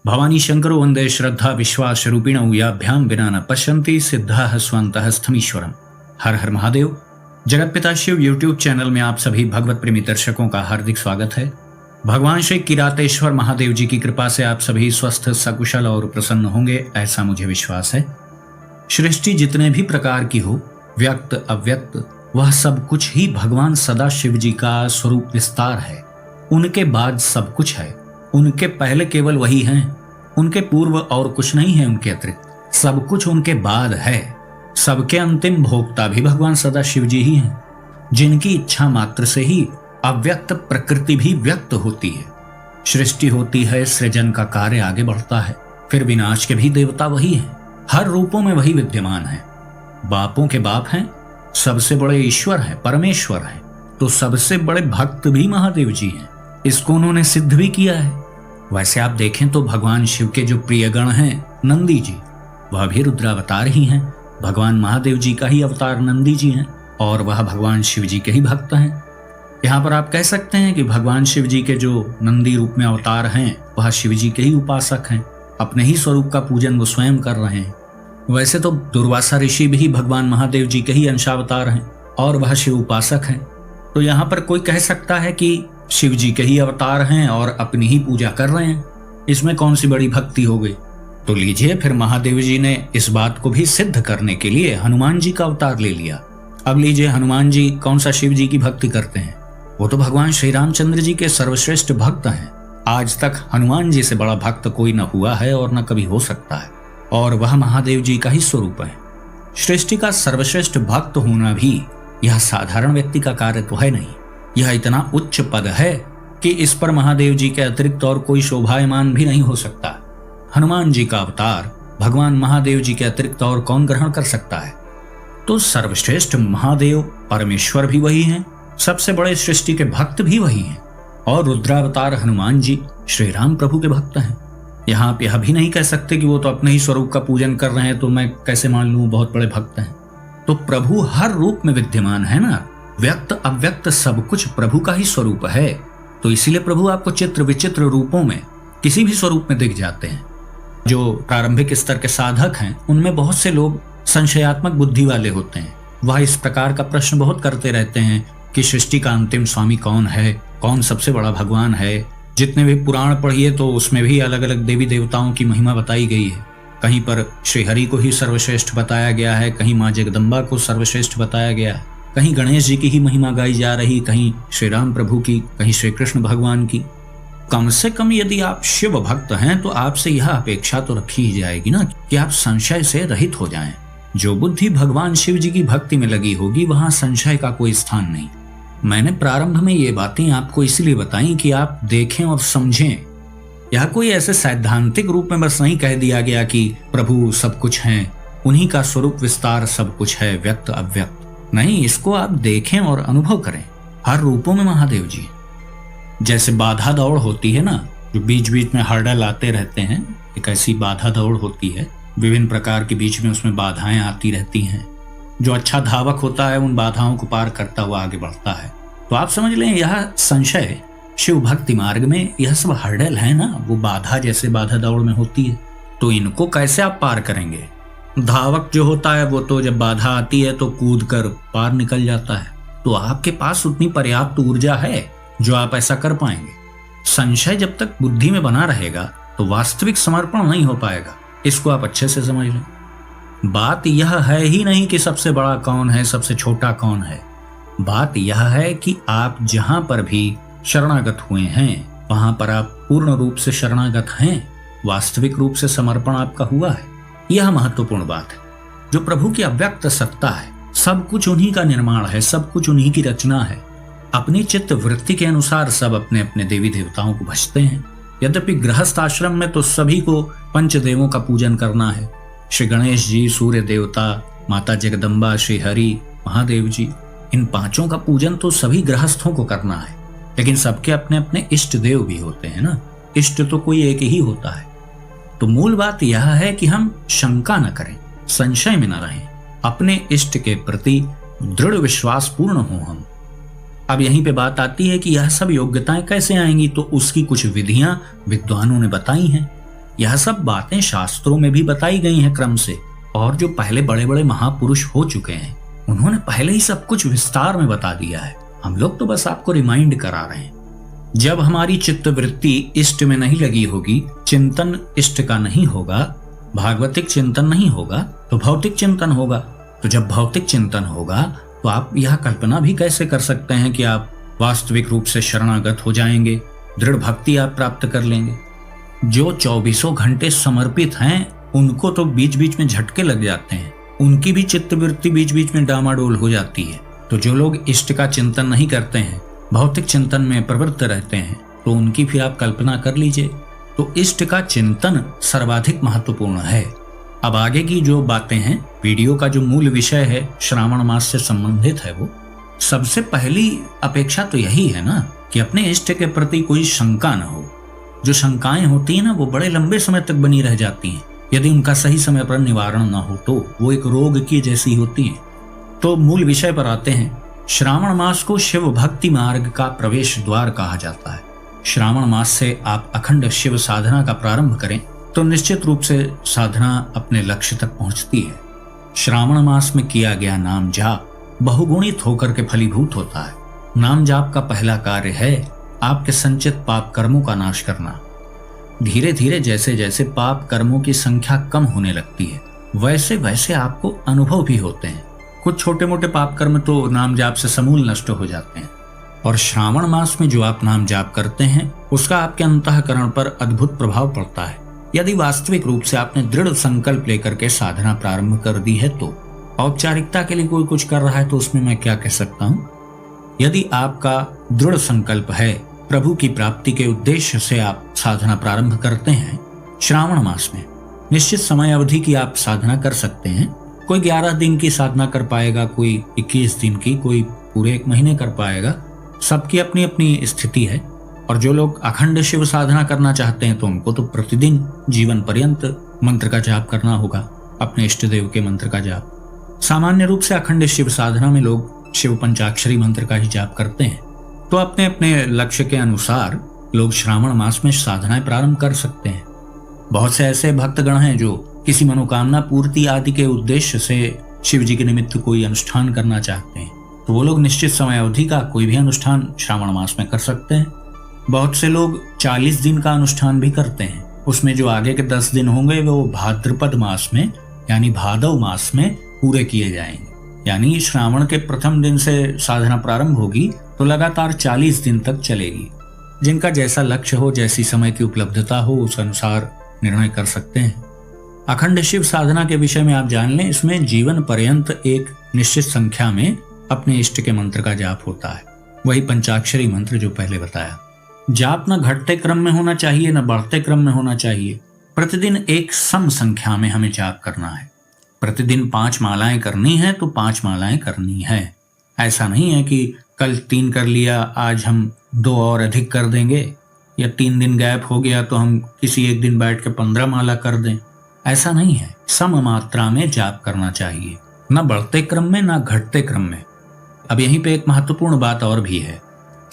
भवानी शंकरो वंदे श्रद्धा विश्वास रूपिणौ याभ्याम विना न पश्यन्ति सिद्धाः स्वन्तः स्थमीश्वरम। हर हर महादेव। जगतपिता शिव यूट्यूब चैनल में आप सभी भगवत प्रेमी दर्शकों का हार्दिक स्वागत है। भगवान श्री किरातेश्वर महादेव जी की कृपा से आप सभी स्वस्थ सकुशल और प्रसन्न होंगे, ऐसा मुझे विश्वास है। सृष्टि जितने भी प्रकार की हो, व्यक्त अव्यक्त, वह सब कुछ ही भगवान सदा शिव जी का स्वरूप विस्तार है। उनके बाद सब कुछ है, उनके पहले केवल वही हैं, उनके पूर्व और कुछ नहीं है, उनके अतिरिक्त सब कुछ उनके बाद है। सबके अंतिम भोक्ता भी भगवान सदा शिव जी ही हैं, जिनकी इच्छा मात्र से ही अव्यक्त प्रकृति भी व्यक्त होती है। सृष्टि होती है, सृजन का कार्य आगे बढ़ता है, फिर विनाश के भी देवता वही हैं, हर रूपों में वही विद्यमान है। बापों के बाप हैं, सबसे बड़े ईश्वर हैं, परमेश्वर हैं, तो सबसे बड़े भक्त भी महादेव जी हैं। इसको उन्होंने सिद्ध भी किया है। वैसे आप देखें तो भगवान शिव के जो प्रियगण हैं नंदी जी, वह भी रुद्रावतार ही हैं। भगवान महादेव जी का ही अवतार नंदी जी हैं और वह भगवान शिव जी के ही भक्त हैं। यहाँ पर आप कह सकते हैं कि भगवान शिव जी के जो नंदी रूप में अवतार हैं वह शिव जी के ही उपासक हैं, अपने ही स्वरूप का पूजन वो स्वयं कर रहे हैं। वैसे तो दुर्वासा ऋषि भी भगवान महादेव जी के ही अंशावतार हैं और वह शिव उपासक हैं। तो यहाँ पर कोई कह सकता है कि शिव जी के ही अवतार हैं और अपनी ही पूजा कर रहे हैं, इसमें कौन सी बड़ी भक्ति हो गई। तो लीजिए, फिर महादेव जी ने इस बात को भी सिद्ध करने के लिए हनुमान जी का अवतार ले लिया। अब लीजिए, हनुमान जी कौन सा शिव जी की भक्ति करते हैं? वो तो भगवान श्री रामचंद्र जी के सर्वश्रेष्ठ भक्त हैं। आज तक हनुमान जी से बड़ा भक्त कोई न हुआ है और न कभी हो सकता है, और वह महादेव जी का ही स्वरूप है। सृष्टि का सर्वश्रेष्ठ भक्त होना भी यह साधारण व्यक्ति का कार्य तो है नहीं, यह इतना उच्च पद है कि इस पर महादेव जी के अतिरिक्त और कोई शोभायमान भी नहीं हो सकता। हनुमान जी का अवतार भगवान महादेव जी के अतिरिक्त और कौन ग्रहण कर सकता है? तो सर्वश्रेष्ठ महादेव परमेश्वर भी वही हैं, सबसे बड़े सृष्टि के भक्त भी वही हैं, और रुद्रावतार हनुमान जी श्री राम प्रभु के भक्त हैं। यहाँ आप यह भी नहीं कह सकते कि वो तो अपने ही स्वरूप का पूजन कर रहे हैं, तो मैं कैसे मान लूं बहुत बड़े भक्त हैं। तो प्रभु हर रूप में विद्यमान है ना, व्यक्त अव्यक्त सब कुछ प्रभु का ही स्वरूप है। तो इसीलिए प्रभु आपको चित्र विचित्र रूपों में किसी भी स्वरूप में दिख जाते हैं। जो प्रारंभिक स्तर के साधक हैं उनमें बहुत से लोग संशयात्मक बुद्धि वाले होते हैं। वह इस प्रकार का प्रश्न बहुत करते रहते हैं कि सृष्टि का अंतिम स्वामी कौन है, कौन सबसे बड़ा भगवान है। जितने भी पुराण पढ़िए तो उसमें भी अलग अलग देवी देवताओं की महिमा बताई गई है। कहीं पर श्रीहरि को ही सर्वश्रेष्ठ बताया गया है, कहीं माँ जगदम्बा को सर्वश्रेष्ठ बताया गया है, कहीं गणेश जी की ही महिमा गाई जा रही, कहीं श्री राम प्रभु की, कहीं श्री कृष्ण भगवान की। कम से कम यदि आप शिव भक्त हैं तो आपसे यह अपेक्षा तो रखी ही जाएगी ना कि आप संशय से रहित हो जाएं। जो बुद्धि भगवान शिव जी की भक्ति में लगी होगी वहां संशय का कोई स्थान नहीं। मैंने प्रारंभ में ये बातें आपको इसलिए बताई कि आप देखें और समझें। यह कोई ऐसे सैद्धांतिक रूप में बस नहीं कह दिया गया कि प्रभु सब कुछ हैं, उन्हीं का स्वरूप विस्तार सब कुछ है, व्यक्त अव्यक्त नहीं। इसको आप देखें और अनुभव करें। हर रूपों में महादेव जी। जैसे बाधा दौड़ होती है ना, जो बीच बीच में हर्डल आते रहते हैं, एक ऐसी बाधा दौड़ होती है। विभिन्न प्रकार के बीच में उसमें बाधाएं आती रहती हैं। जो अच्छा धावक होता है उन बाधाओं को पार करता हुआ आगे बढ़ता है। तो आप समझ लें, यह संशय शिव भक्ति मार्ग में यह सब हर्डल है ना, वो बाधा जैसे बाधा दौड़ में होती है। तो इनको कैसे आप पार करेंगे? धावक जो होता है वो तो जब बाधा आती है तो कूद कर पार निकल जाता है। तो आपके पास उतनी पर्याप्त ऊर्जा है जो आप ऐसा कर पाएंगे। संशय जब तक बुद्धि में बना रहेगा तो वास्तविक समर्पण नहीं हो पाएगा। इसको आप अच्छे से समझ लें। बात यह है ही नहीं कि सबसे बड़ा कौन है, सबसे छोटा कौन है। बात यह है कि आप जहां पर भी शरणागत हुए हैं वहां पर आप पूर्ण रूप से शरणागत हैं, वास्तविक रूप से समर्पण आपका हुआ है। यह महत्वपूर्ण बात है। जो प्रभु की अव्यक्त सत्ता है, सब कुछ उन्हीं का निर्माण है, सब कुछ उन्हीं की रचना है। अपनी चित्त वृत्ति के अनुसार सब अपने अपने देवी देवताओं को भजते हैं। यद्यपि गृहस्थ आश्रम में तो सभी को पंचदेवों का पूजन करना है। श्री गणेश जी, सूर्य देवता, माता जगदम्बा, श्री हरि, महादेव जी, इन पांचों का पूजन तो सभी गृहस्थों को करना है। लेकिन सबके अपने अपने इष्ट देव भी होते हैं ना, इष्ट तो कोई एक ही होता है। तो मूल बात यह है कि हम शंका न करें, संशय में न रहें, अपने इष्ट के प्रति दृढ़ विश्वास पूर्ण हो हम। अब यहीं पे बात आती है कि यह सब योग्यताएं कैसे आएंगी, तो उसकी कुछ विधियां विद्वानों ने बताई हैं। यह सब बातें शास्त्रों में भी बताई गई हैं क्रम से, और जो पहले बड़े बड़े महापुरुष हो चुके हैं उन्होंने पहले ही सब कुछ विस्तार में बता दिया है। हम लोग तो बस आपको रिमाइंड करा रहे हैं। जब हमारी चित्त वृत्ति इष्ट में नहीं लगी होगी, चिंतन इष्ट का नहीं होगा, भागवतिक चिंतन नहीं होगा, तो भौतिक चिंतन होगा। तो जब भौतिक चिंतन होगा तो आप यह कल्पना भी कैसे कर सकते हैं कि आप वास्तविक रूप से शरणागत हो जाएंगे, दृढ़ भक्ति आप प्राप्त कर लेंगे। जो 24 घंटे समर्पित हैं उनको तो बीच बीच में झटके लग जाते हैं, उनकी भी चित्त वृत्ति बीच बीच में डामाडोल हो जाती है। तो जो लोग इष्ट का चिंतन नहीं करते हैं, भौतिक चिंतन में प्रवृत्त रहते हैं, तो उनकी फिर आप कल्पना कर लीजिए। तो इष्ट का चिंतन सर्वाधिक महत्वपूर्ण है। अब आगे की जो बातें हैं, वीडियो का जो मूल विषय है श्रावण मास से संबंधित है, वो सबसे पहली अपेक्षा तो यही है ना कि अपने इष्ट के प्रति कोई शंका न हो। जो शंकाएं होती है ना वो बड़े लंबे समय तक बनी रह जाती हैं। यदि उनका सही समय पर निवारण न हो तो वो एक रोग की जैसी होती हैं। तो मूल विषय पर आते हैं। श्रावण मास को शिव भक्ति मार्ग का प्रवेश द्वार कहा जाता है। श्रावण मास से आप अखंड शिव साधना का प्रारंभ करें तो निश्चित रूप से साधना अपने लक्ष्य तक पहुंचती है। श्रावण मास में किया गया नाम जाप बहुगुणित होकर के फलीभूत होता है। नाम जाप का पहला कार्य है आपके संचित पाप कर्मों का नाश करना। धीरे धीरे जैसे जैसे पाप कर्मों की संख्या कम होने लगती है वैसे वैसे आपको अनुभव भी होते हैं। कुछ छोटे मोटे पाप कर्म तो नाम जाप से समूल नष्ट हो जाते हैं, और श्रावण मास में जो आप नाम जाप करते हैं उसका आपके अंतःकरण पर अद्भुत प्रभाव पड़ता है। यदि वास्तविक रूप से आपने दृढ़ संकल्प लेकर के साधना प्रारंभ कर दी है तो औपचारिकता के लिए कोई कुछ कर रहा है तो उसमें मैं क्या कह सकता हूँ। यदि आपका दृढ़ संकल्प है, प्रभु की प्राप्ति के उद्देश्य से आप साधना प्रारंभ करते हैं, श्रावण मास में निश्चित समय अवधि की आप साधना कर सकते हैं। कोई 11 दिन की साधना कर पाएगा, कोई 21 दिन की, कोई पूरे 1 महीने कर पाएगा। सबकी अपनी अपनी स्थिति है। और जो लोग अखंड शिव साधना करना चाहते हैं तो उनको तो प्रतिदिन जीवन पर्यंत मंत्र का जाप करना होगा, अपने इष्ट देव के मंत्र का जाप। सामान्य रूप से अखंड शिव साधना में लोग शिव पंचाक्षरी मंत्र का ही जाप करते हैं। तो अपने अपने लक्ष्य के अनुसार लोग श्रावण मास में साधनाएं प्रारंभ कर सकते हैं। बहुत से ऐसे भक्तगण हैं जो किसी मनोकामना पूर्ति आदि के उद्देश्य से शिव जी के निमित्त कोई अनुष्ठान करना चाहते हैं, तो वो लोग निश्चित समय अवधि का कोई भी अनुष्ठान श्रावण मास में कर सकते हैं। बहुत से लोग 40 दिन का अनुष्ठान भी करते हैं। उसमें जो आगे के 10 दिन होंगे वो भाद्रपद मास में यानी भादव मास में पूरे किए जाएंगे। यानी श्रावण के प्रथम दिन से साधना प्रारंभ होगी तो लगातार 40 दिन तक चलेगी। जिनका जैसा लक्ष्य हो, जैसी समय की उपलब्धता हो, उस अनुसार निर्णय कर सकते हैं। अखंड शिव साधना के विषय में आप जान लें, इसमें जीवन पर्यंत एक निश्चित संख्या में अपने इष्ट के मंत्र का जाप होता है, वही पंचाक्षरी मंत्र जो पहले बताया। जाप न घटते क्रम में होना चाहिए न बढ़ते क्रम में होना चाहिए। प्रतिदिन एक सम संख्या में हमें जाप करना है। प्रतिदिन 5 मालाएं करनी है तो 5 मालाएं करनी है। ऐसा नहीं है कि कल 3 कर लिया, आज हम 2 और अधिक कर देंगे, या 3 दिन गैप हो गया तो हम किसी एक दिन बैठ के 15 माला कर दें। ऐसा नहीं है। सम मात्रा में जाप करना चाहिए, न बढ़ते क्रम में न घटते क्रम में। अब यहीं पे एक महत्वपूर्ण बात और भी है।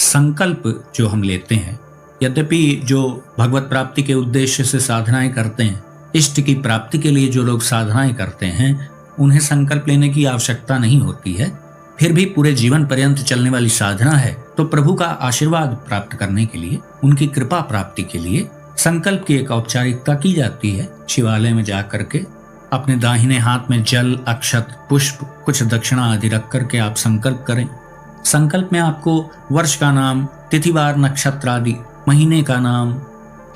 संकल्प जो हम लेते हैं, यद्यपि जो भगवत प्राप्ति के उद्देश्य से साधनाएं करते हैं, इष्ट की प्राप्ति के लिए जो लोग साधनाएं करते हैं, उन्हें संकल्प लेने की आवश्यकता नहीं होती है। फिर भी पूरे जीवन पर्यंत चलने वाली साधना है, तो प्रभु का आशीर्वाद प्राप्त करने के लिए, उनकी कृपा प्राप्ति के लिए संकल्प की एक औपचारिकता की जाती है। शिवालय में जा करके अपने दाहिने हाथ में जल, अक्षत, पुष्प, कुछ दक्षिणा आदि रख करके आप संकल्प करें। संकल्प में आपको वर्ष का नाम, तिथिवार, नक्षत्र आदि, महीने का नाम,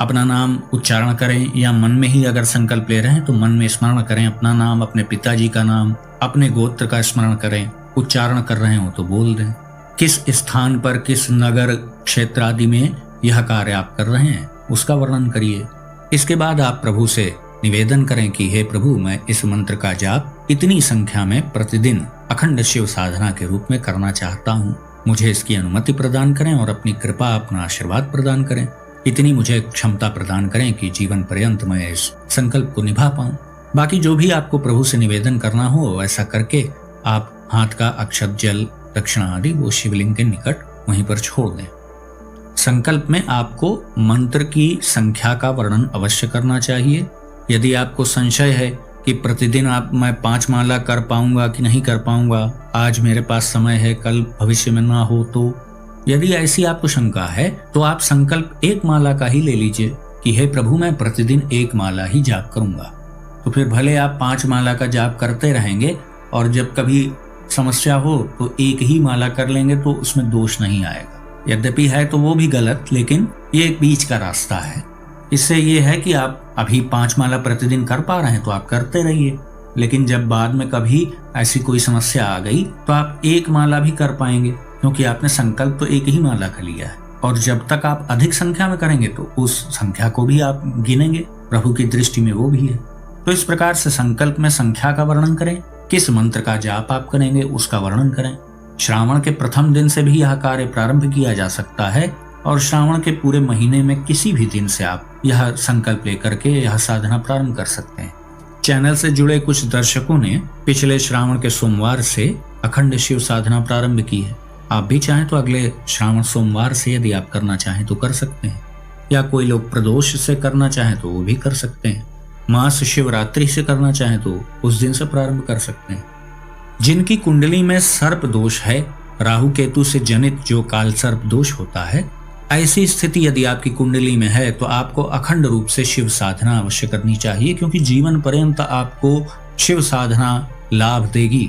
अपना नाम उच्चारण करें, या मन में ही अगर संकल्प ले रहे हैं तो मन में स्मरण करें अपना नाम, अपने पिताजी का नाम, अपने गोत्र का स्मरण करें। उच्चारण कर रहे हो तो बोल दें। किस स्थान पर, किस नगर क्षेत्र आदि में यह कार्य आप कर रहे हैं उसका वर्णन करिए। इसके बाद आप प्रभु से निवेदन करें कि हे प्रभु, मैं इस मंत्र का जाप इतनी संख्या में प्रतिदिन अखंड शिव साधना के रूप में करना चाहता हूँ। मुझे इसकी अनुमति प्रदान करें और अपनी कृपा, अपना आशीर्वाद प्रदान करें। इतनी मुझे क्षमता प्रदान करें कि जीवन पर्यंत मैं इस संकल्प को निभा पाऊं। बाकी जो भी आपको प्रभु से निवेदन करना हो ऐसा करके आप हाथ का अक्षत, जल, दक्षिणा आदि वो शिवलिंग के निकट वहीं पर छोड़ दें। संकल्प में आपको मंत्र की संख्या का वर्णन अवश्य करना चाहिए। यदि आपको संशय है कि प्रतिदिन मैं 5 माला कर पाऊंगा कि नहीं कर पाऊंगा, आज मेरे पास समय है, कल भविष्य में ना हो, तो यदि ऐसी आपको शंका है तो आप संकल्प 1 माला का ही ले लीजिए कि हे प्रभु, मैं प्रतिदिन 1 माला ही जाप करूंगा। तो फिर भले आप 5 माला का जाप करते रहेंगे और जब कभी समस्या हो तो 1 ही माला कर लेंगे तो उसमें दोष नहीं आएगा। यद्यपि है तो वो भी गलत, लेकिन ये एक बीच का रास्ता है। इससे ये है कि आप अभी 5 माला प्रतिदिन कर पा रहे हैं तो आप करते रहिए, लेकिन जब बाद में कभी ऐसी कोई समस्या आ गई तो आप 1 माला भी कर पाएंगे, क्योंकि आपने संकल्प तो 1 ही माला का लिया है। और जब तक आप अधिक संख्या में करेंगे तो उस संख्या को भी आप गिनेंगे, प्रभु की दृष्टि में वो भी है। तो इस प्रकार से संकल्प में संख्या का वर्णन करें, किस मंत्र का जाप आप करेंगे उसका वर्णन करें। श्रावण के प्रथम दिन से भी यह कार्य प्रारंभ किया जा सकता है और श्रावण के पूरे महीने में किसी भी दिन से आप यह संकल्प लेकर के यह साधना प्रारंभ कर सकते हैं। चैनल से जुड़े कुछ दर्शकों ने पिछले श्रावण के सोमवार से अखंड शिव साधना प्रारंभ की है। आप भी चाहें तो अगले श्रावण सोमवार से यदि आप करना चाहें तो कर सकते हैं, या कोई लोग प्रदोष से करना चाहें तो वो भी कर सकते हैं। मास शिवरात्रि से करना चाहें तो उस दिन से प्रारंभ कर सकते हैं। जिनकी कुंडली में सर्प दोष है, राहु केतु से जनित जो काल सर्प दोष होता है, ऐसी स्थिति यदि आपकी कुंडली में है तो आपको अखंड रूप से शिव साधना अवश्य करनी चाहिए, क्योंकि जीवन पर्यंत आपको शिव साधना लाभ देगी।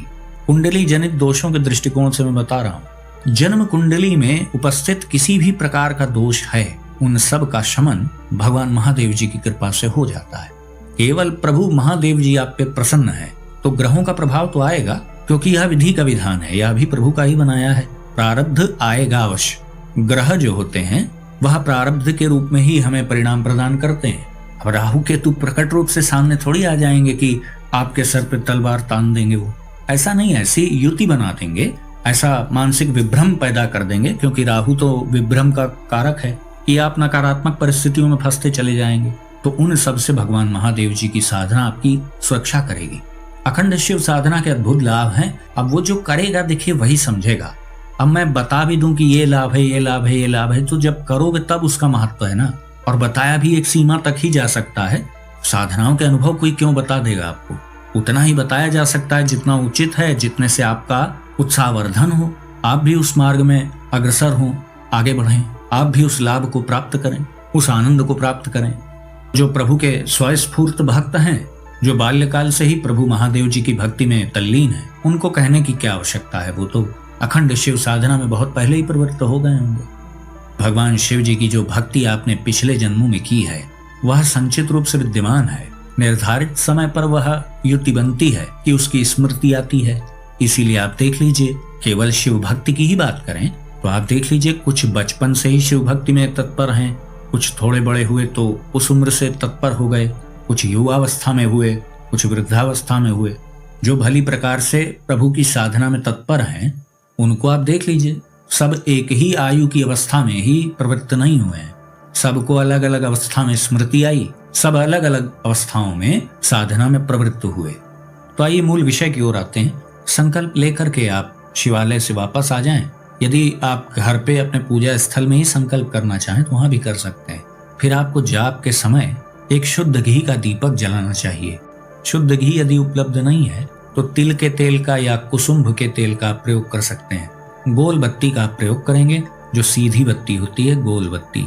कुंडली जनित दोषों के दृष्टिकोण से मैं बता रहा हूँ। जन्म कुंडली में उपस्थित किसी भी प्रकार का दोष है, उन सब का शमन भगवान महादेव जी की कृपा से हो जाता है। केवल प्रभु महादेव जी आप पे प्रसन्न है तो ग्रहों का प्रभाव तो आएगा, क्योंकि यह विधि का विधान है, यह भी प्रभु का ही बनाया है। प्रारब्ध आएगा अवश्य। ग्रह जो होते हैं वह प्रारब्ध के रूप में ही हमें परिणाम प्रदान करते हैं। अब राहु केतु प्रकट रूप से सामने थोड़ी आ जाएंगे कि आपके सर पे तलवार तान देंगे, वो ऐसा नहीं है। ऐसी युति बना देंगे, ऐसा मानसिक विभ्रम पैदा कर देंगे, क्योंकि राहु तो विभ्रम का कारक है कि आप नकारात्मक परिस्थितियों में फंसते चले जाएंगे। तो उन सब से भगवान महादेव जी की साधना आपकी सुरक्षा करेगी। अखंड शिव साधना के अद्भुत लाभ हैं। अब वो जो करेगा देखिए वही समझेगा। अब मैं बता भी दूं कि ये लाभ है, ये लाभ है, ये लाभ है, तो जब करोगे तब उसका महत्व है ना। और बताया भी एक सीमा तक ही जा सकता है। साधनाओं के अनुभव कोई क्यों बता देगा आपको, उतना ही बताया जा सकता है जितना उचित है, जितने से आपका उत्साहवर्धन हो, आप भी उस मार्ग में अग्रसर हो, आगे बढ़ें, आप भी उस लाभ को प्राप्त करें, उस आनंद को प्राप्त करें। जो प्रभु के स्वस्फूर्त भक्त हैं, जो बाल्यकाल से ही प्रभु महादेव जी की भक्ति में तल्लीन है, उनको कहने की क्या आवश्यकता है, वो तो अखंड शिव साधना में बहुत पहले ही प्रवृत्त हो गए होंगे। भगवान शिव जी की जो भक्ति आपने पिछले जन्मों में की है वह संचित रूप से विद्यमान है। निर्धारित समय पर वह युति बनती है कि उसकी स्मृति आती है। इसीलिए आप देख लीजिए, केवल शिव भक्ति की ही बात करें तो आप देख लीजिए, कुछ बचपन से ही शिव भक्ति में तत्पर हैं, कुछ थोड़े बड़े हुए तो उस उम्र से तत्पर हो गए, कुछ युवावस्था में हुए, कुछ वृद्धावस्था में हुए। जो भली प्रकार से प्रभु की साधना में तत्पर हैं उनको आप देख लीजिए, सब एक ही आयु की अवस्था में ही प्रवृत्त नहीं हुए हैं। सबको अलग अलग अवस्था में स्मृति आई, सब अलग अलग अवस्थाओं में साधना में प्रवृत्त हुए। तो आइए मूल विषय की ओर आते हैं। संकल्प लेकर के आप शिवालय से वापस आ जाएं। यदि आप घर पे अपने पूजा स्थल में ही संकल्प करना चाहें तो वहां भी कर सकते हैं। फिर आपको जाप के समय एक शुद्ध घी का दीपक जलाना चाहिए। शुद्ध घी यदि उपलब्ध नहीं है तो तिल के तेल का या कुसुम्भ के तेल का प्रयोग कर सकते हैं। गोल बत्ती का प्रयोग करेंगे, जो सीधी बत्ती होती है, गोल बत्ती।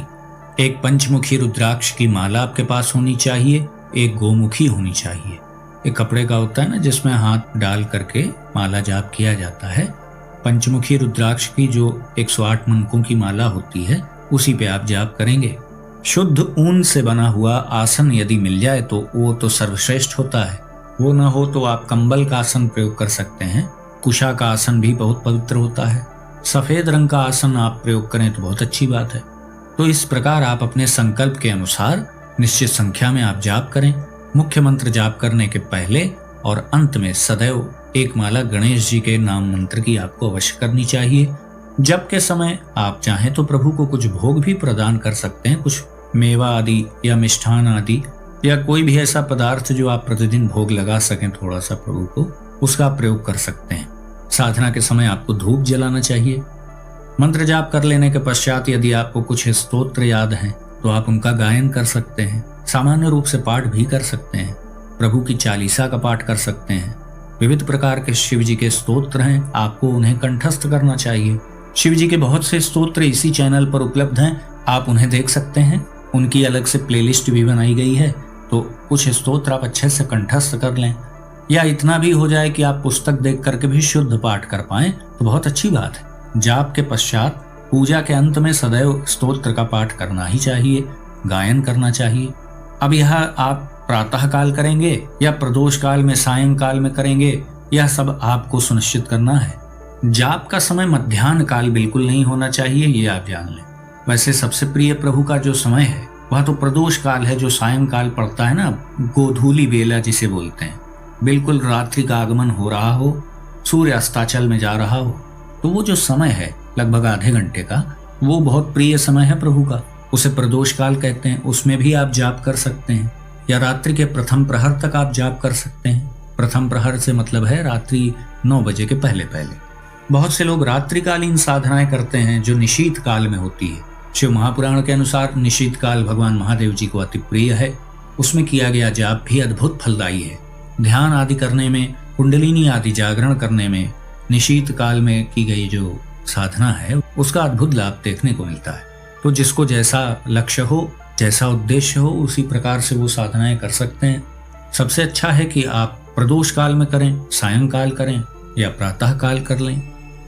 एक पंचमुखी रुद्राक्ष की माला आपके पास होनी चाहिए, एक गोमुखी होनी चाहिए। एक कपड़े का होता है ना जिसमें हाथ डाल करके माला जाप किया जाता है। पंचमुखी रुद्राक्ष की जो 108 मनकों की माला होती है उसी पे आप जाप करेंगे। शुद्ध ऊन से बना हुआ आसन यदि मिल जाए तो वो तो सर्वश्रेष्ठ होता है। वो न हो तो आप कंबल का आसन प्रयोग कर सकते हैं। कुशा का आसन भी बहुत पवित्र होता है। सफेद रंग का आसन आप प्रयोग करें तो बहुत अच्छी बात है। तो इस प्रकार आप अपने संकल्प के अनुसार निश्चित संख्या में आप जाप करें। मुख्य मंत्र जाप करने के पहले और अंत में सदैव एक माला गणेश जी के नाम मंत्र की आपको अवश्य करनी चाहिए। जप के समय आप चाहें तो प्रभु को कुछ भोग भी प्रदान कर सकते हैं, कुछ मेवा आदि या मिष्ठान आदि या कोई भी ऐसा पदार्थ जो आप प्रतिदिन भोग लगा सकें थोड़ा सा प्रभु को, उसका प्रयोग कर सकते हैं। साधना के समय आपको धूप जलाना चाहिए। मंत्र जाप कर लेने के पश्चात यदि आपको कुछ स्तोत्र याद हैं तो आप उनका गायन कर सकते हैं। सामान्य रूप से पाठ भी कर सकते हैं। प्रभु की चालीसा का पाठ कर सकते हैं। विविध प्रकार के शिव जी के स्तोत्र हैं, आपको उन्हें कंठस्थ करना चाहिए। शिव जी के बहुत से स्तोत्र इसी चैनल पर उपलब्ध हैं, आप उन्हें देख सकते हैं। उनकी अलग से प्लेलिस्ट भी बनाई गई है, तो कुछ स्तोत्र आप अच्छे से कंठस्थ कर लें, या इतना भी हो जाए कि आप पुस्तक देख करके भी शुद्ध पाठ कर पाएं तो बहुत अच्छी बात है। जाप के पश्चात पूजा के अंत में सदैव स्तोत्र का पाठ करना ही चाहिए, गायन करना चाहिए। अब यह आप प्रातः काल करेंगे या प्रदोष काल में सायंकाल में करेंगे, यह सब आपको सुनिश्चित करना है। जाप का समय मध्याह्न काल बिल्कुल नहीं होना चाहिए, ये आप जान लें। वैसे सबसे प्रिय प्रभु का जो समय है वह तो प्रदोष काल है, जो सायंकाल पड़ता है ना, गोधूली बेला जिसे बोलते हैं। बिल्कुल रात्रि का आगमन हो रहा हो, सूर्य अस्ताचल में जा रहा हो, तो वो जो समय है लगभग आधे घंटे का, वो बहुत प्रिय समय है प्रभु का। उसे प्रदोष काल कहते हैं। उसमें भी आप जाप कर सकते हैं, या रात्रि के प्रथम प्रहर तक आप जाप कर सकते हैं। प्रथम प्रहर से मतलब है रात्रि 9 बजे के पहले पहले। बहुत से लोग रात्रिकालीन साधनाएं करते हैं जो निशीत काल में होती है। शिव महापुराण के अनुसार निशीत काल भगवान महादेव जी को अति प्रिय है। उसमें किया गया जाप भी अद्भुत फलदायी है। ध्यान आदि करने में, कुंडलिनी आदि जागरण करने में निशीत काल में की गई जो साधना है उसका अद्भुत लाभ देखने को मिलता है। तो जिसको जैसा लक्ष्य हो, जैसा उद्देश्य हो, उसी प्रकार से वो साधनाएं कर सकते हैं। सबसे अच्छा है कि आप प्रदोष काल में करें, सायंकाल करें या प्रातः काल कर लें।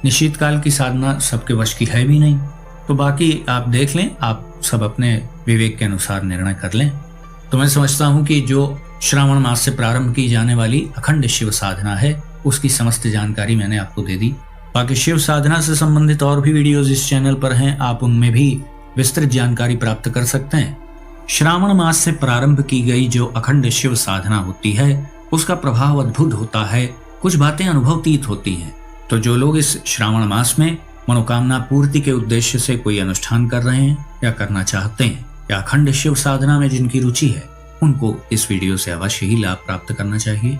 निशीत काल की साधना सबके वश की है भी नहीं, तो बाकी आप देख लें, आप सब अपने विवेक के अनुसार निर्णय कर लें। तो मैं समझता हूं कि जो श्रावण मास से प्रारंभ की जाने वाली अखंड शिव साधना है उसकी समस्त जानकारी मैंने आपको दे दी। बाकी शिव साधना से संबंधित और भी वीडियोस इस चैनल पर हैं, आप उनमें भी विस्तृत जानकारी प्राप्त कर सकते हैं। श्रावण मास से प्रारंभ की गई जो अखंड शिव साधना होती है उसका प्रभाव अद्भुत होता है, कुछ बातें अनुभवतीत होती हैं। तो जो लोग इस श्रावण मास में मनोकामना पूर्ति के उद्देश्य से कोई अनुष्ठान कर रहे हैं या करना चाहते हैं, या अखंड शिव साधना में जिनकी रुचि है, उनको इस वीडियो से अवश्य ही लाभ प्राप्त करना चाहिए।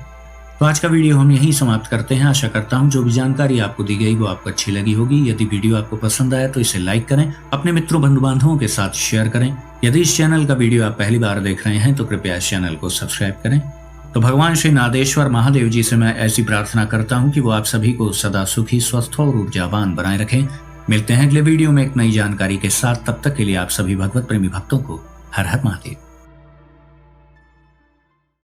तो आज का वीडियो हम यहीं समाप्त करते हैं। आशा करता हूं जो भी जानकारी आपको दी गई वो आपको अच्छी लगी होगी। यदि वीडियो आपको पसंद आया तो इसे लाइक करें, अपने मित्रों बंधु बांधवों के साथ शेयर करें। यदि इस चैनल का वीडियो आप पहली बार देख रहे हैं तो कृपया इस चैनल को सब्सक्राइब करें। तो भगवान श्री नादेश्वर महादेव जी से मैं ऐसी प्रार्थना करता हूँ कि वो आप सभी को सदा सुखी, स्वस्थ और ऊर्जावान बनाए रखें। मिलते हैं अगले वीडियो में एक नई जानकारी के साथ। तब तक के लिए आप सभी भगवत प्रेमी भक्तों को हर हर महादेव।